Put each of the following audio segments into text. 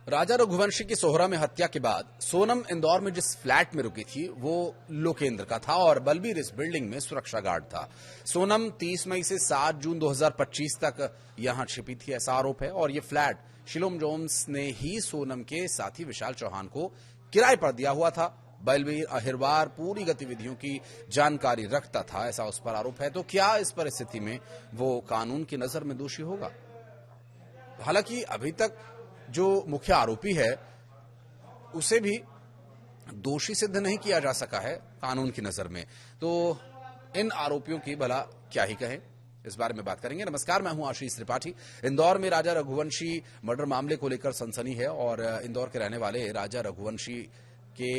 राजा रघुवंशी की सोहरा में हत्या के बाद सोनम इंदौर में जिस फ्लैट में रुकी थी वो लोकेंद्र का था और बलबीर इस बिल्डिंग में सुरक्षा गार्ड था। सोनम 30 मई से 7 जून 2025 तक यहां छिपी थी, ऐसा आरोप है। और ये फ्लैट शिलोम जोन्स ने ही सोनम के साथी विशाल चौहान को किराए पर दिया हुआ था। बलबीर अहिरवार पूरी गतिविधियों की जानकारी रखता था, ऐसा उस पर आरोप है। तो क्या इस परिस्थिति में वो कानून की नजर में दोषी होगा? हालांकि अभी तक जो मुख्य आरोपी है उसे भी दोषी सिद्ध नहीं किया जा सका है कानून की नजर में। तो इन आरोपियों की भला क्या ही कहें, इस बारे में बात करेंगे। नमस्कार, मैं हूं आशीष त्रिपाठी। इंदौर में राजा रघुवंशी मर्डर मामले को लेकर सनसनी है और इंदौर के रहने वाले राजा रघुवंशी के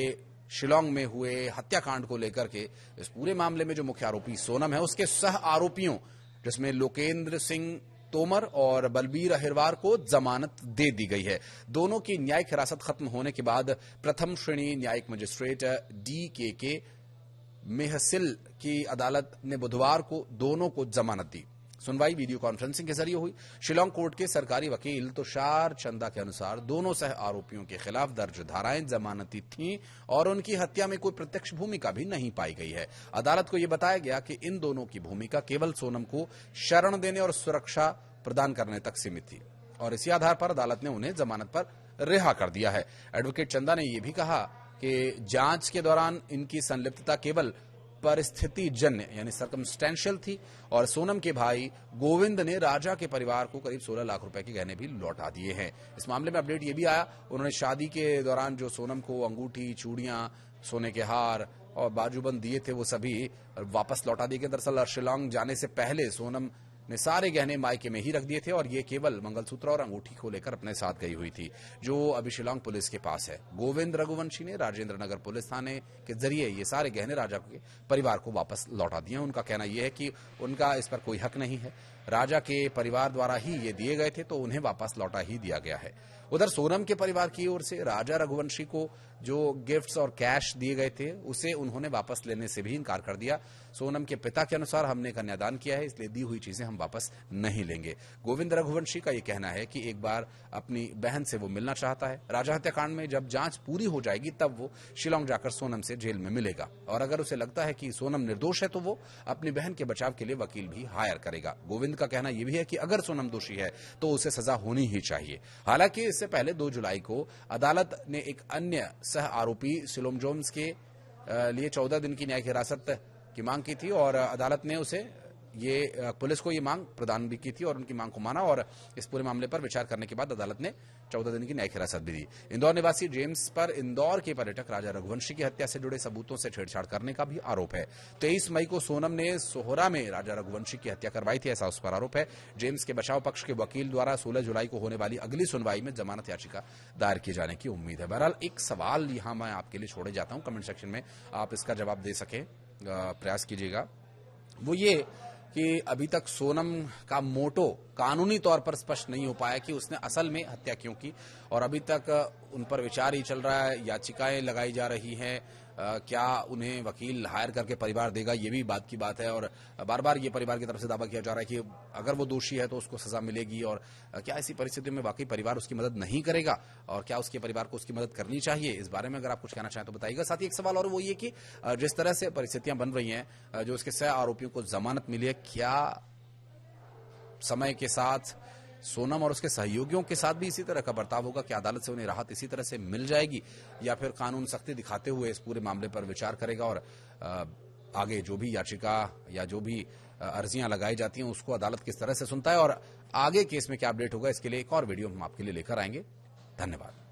शिलोंग में हुए हत्याकांड को लेकर के इस पूरे मामले में जो मुख्य आरोपी सोनम है उसके सह आरोपियों जिसमें लोकेंद्र सिंह तोमर और बलबीर अहिरवार को जमानत दे दी गई है। दोनों की न्यायिक हिरासत खत्म होने के बाद प्रथम श्रेणी न्यायिक मजिस्ट्रेट DKK मेहसिल की अदालत ने बुधवार को दोनों को जमानत दी। सुनवाई वीडियो कॉन्फ्रेंसिंग के जरिए हुई। शिलोंग कोर्ट के सरकारी वकील तुषार चंदा के अनुसार दोनों सह आरोपियों के खिलाफ दर्ज धाराएं जमानती थीं और उनकी हत्या में कोई प्रत्यक्ष भूमिका भी नहीं पाई गई है। अदालत को यह बताया गया कि इन दोनों की भूमिका केवल सोनम को शरण देने और सुरक्षा प्रदान करने तक सीमित थी और इसी आधार पर अदालत ने उन्हें जमानत पर रिहा कर दिया है। एडवोकेट चंदा ने यह भी कहा कि जांच के दौरान इनकी संलिप्तता केवल परिस्थिति जन्य यानी सर्कमस्टेंशियल थी और सोनम के भाई गोविंद ने राजा के परिवार को करीब 16 लाख रुपए के गहने भी लौटा दिए हैं। इस मामले में अपडेट ये भी आया, उन्होंने शादी के दौरान जो सोनम को अंगूठी, चूड़ियां, सोने के हार और बाजूबंद दिए थे वो सभी वापस लौटा दिए गए। दरअसल शिलोंग जाने से पहले सोनम ने सारे गहने मायके में ही रख दिए थे और ये केवल मंगलसूत्र और अंगूठी को लेकर अपने साथ गई हुई थी जो अभी शिलोंग पुलिस के पास है। गोविंद रघुवंशी ने राजेंद्र नगर पुलिस थाने के जरिए ये सारे गहने राजा के परिवार को वापस लौटा दिए। उनका कहना यह है कि उनका इस पर कोई हक नहीं है, राजा के परिवार द्वारा ही ये दिए गए थे तो उन्हें वापस लौटा ही दिया गया है। उधर सोनम के परिवार की ओर से राजा रघुवंशी को जो गिफ्ट्स और कैश दिए गए थे उसे उन्होंने वापस लेने से भी इनकार कर दिया। सोनम के पिता के अनुसार हमने कन्यादान किया है, इसलिए दी हुई चीजें हम वापस नहीं लेंगे। गोविंद रघुवंशी का यह कहना है कि एक बार अपनी बहन से वो मिलना चाहता है। राजा हत्याकांड में जब जांच पूरी हो जाएगी तब वो शिलोंग जाकर सोनम से जेल में मिलेगा और अगर उसे लगता है कि सोनम निर्दोष है तो वो अपनी बहन के बचाव के लिए वकील भी हायर करेगा। गोविंद का कहना यह भी है कि अगर सोनम दोषी है तो उसे सजा होनी ही चाहिए। हालांकि इससे पहले 2 जुलाई को अदालत ने एक अन्य सह आरोपी शिलोम जोन्स के लिए 14 दिन की न्यायिक हिरासत की मांग की थी और अदालत ने उसे ये पुलिस को ये मांग प्रदान भी की थी और उनकी मांग को माना और इस पूरे मामले पर विचार करने के बाद अदालत ने 14 दिन की न्यायिक हिरासत भी दी। इंदौर निवासी जेम्स पर इंदौर के पर्यटक राजा रघुवंशी की हत्या से जुड़े सबूतों से छेड़छाड़ करने का भी आरोप है। 23 मई को सोनम ने सोहरा में राजा रघुवंशी की हत्या करवाई थी, ऐसा उस पर आरोप है। जेम्स के बचाव पक्ष के वकील द्वारा 16 जुलाई को होने वाली अगली सुनवाई में जमानत याचिका दायर किए जाने की उम्मीद है। बहरहाल एक सवाल यहां मैं आपके लिए छोड़े जाता हूं, कमेंट सेक्शन में आप इसका जवाब दे सके प्रयास कीजिएगा। वो ये कि अभी तक सोनम का मोटो कानूनी तौर पर स्पष्ट नहीं हो पाया कि उसने असल में हत्या क्यों की और अभी तक उन पर विचार ही चल रहा है, याचिकाएं लगाई जा रही हैं। क्या उन्हें वकील हायर करके परिवार देगा, ये भी बात की बात है और बार बार ये परिवार की तरफ से दावा किया जा रहा है कि अगर वो दोषी है तो उसको सजा मिलेगी और क्या ऐसी परिस्थिति में वाकई परिवार उसकी मदद नहीं करेगा और क्या उसके परिवार को उसकी मदद करनी चाहिए। इस बारे में अगर आप कुछ कहना चाहें तो बताइएगा। साथ ही एक सवाल और वो ये कि जिस तरह से परिस्थितियां बन रही हैं, जो उसके सह आरोपियों को जमानत मिली है, क्या समय के साथ सोनम और उसके सहयोगियों के साथ भी इसी तरह का बर्ताव होगा? क्या अदालत से उन्हें राहत इसी तरह से मिल जाएगी या फिर कानून सख्ती दिखाते हुए इस पूरे मामले पर विचार करेगा और आगे जो भी याचिका या जो भी अर्जियां लगाई जाती हैं उसको अदालत किस तरह से सुनता है और आगे केस में क्या अपडेट होगा, इसके लिए एक और वीडियो हम आपके लिए लेकर आएंगे। धन्यवाद।